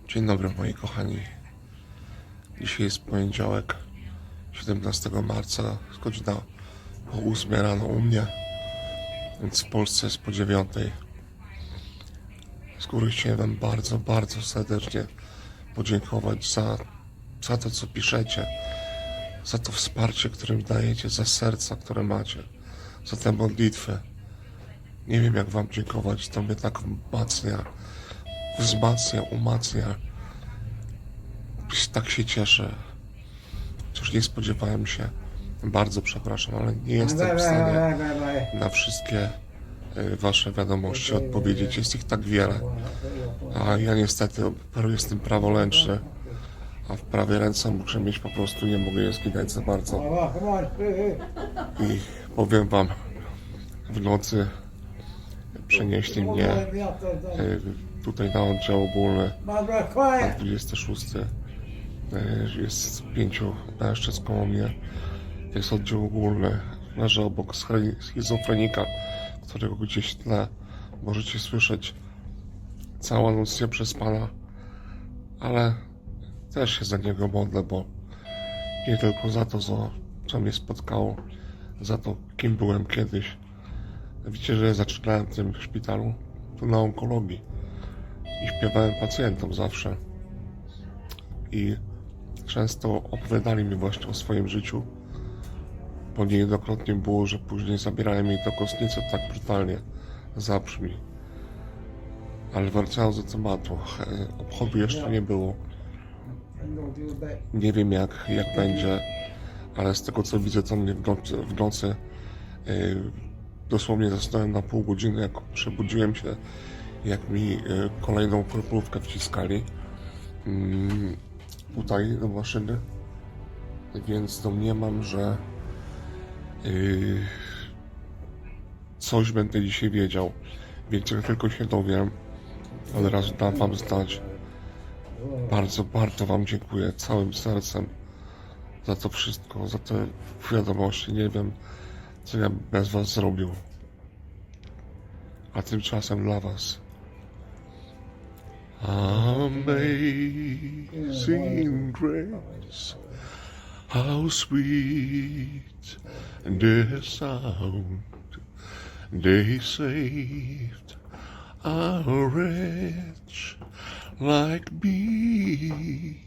Dzień dobry moi kochani. Dzisiaj jest poniedziałek, 17 marca, godzina po 8 rano u mnie, więc w Polsce jest po 9. Z góry chciałem wam bardzo, bardzo serdecznie podziękować za to, co piszecie, za to wsparcie, które dajecie, za serca, które macie, za te modlitwy. Nie wiem, jak wam dziękować, to mnie tak wzmacnia, umacnia. Tak się cieszę. Chociaż nie spodziewałem się. Bardzo przepraszam, ale nie jestem w stanie na wszystkie wasze wiadomości odpowiedzieć. Jest ich tak wiele. A ja niestety operuję z tym prawolęczny. A w prawej ręce muszę mieć po prostu, nie mogę je zginać za bardzo. I powiem wam, w nocy przenieśli mnie tutaj na oddział ogólny na 26. Jest 5 mężczyzn koło mnie. To jest oddział ogólny. Leży obok schizofrenika, którego gdzieś w tle możecie słyszeć. Cała noc nieprzespana, ale też się za niego modlę, bo nie tylko za to, co mnie spotkało, za to, kim byłem kiedyś. Widzicie, że ja zaczynałem w tym szpitalu, tu na onkologii i śpiewałem pacjentom zawsze. I często opowiadali mi właśnie o swoim życiu, bo niejednokrotnie było, że później zabierałem ich do kostnicy tak brutalnie, zabrzmi. Ale wracając do tematu, obchodu jeszcze nie było. Nie wiem jak będzie, ale z tego co widzę, to mnie w nocy dosłownie zasnąłem na pół godziny, jak przebudziłem się, jak mi kolejną kroplówkę wciskali tutaj do maszyny, więc domniemam, że coś będę dzisiaj wiedział, więc jak tylko się dowiem, od razu dam wam znać. Bardzo, bardzo wam dziękuję całym sercem za to wszystko, za te wiadomości. Nie wiem, co ja bez was zrobił. A tymczasem dla was Amazing grace, how sweet the sound, they saved a wretch like me.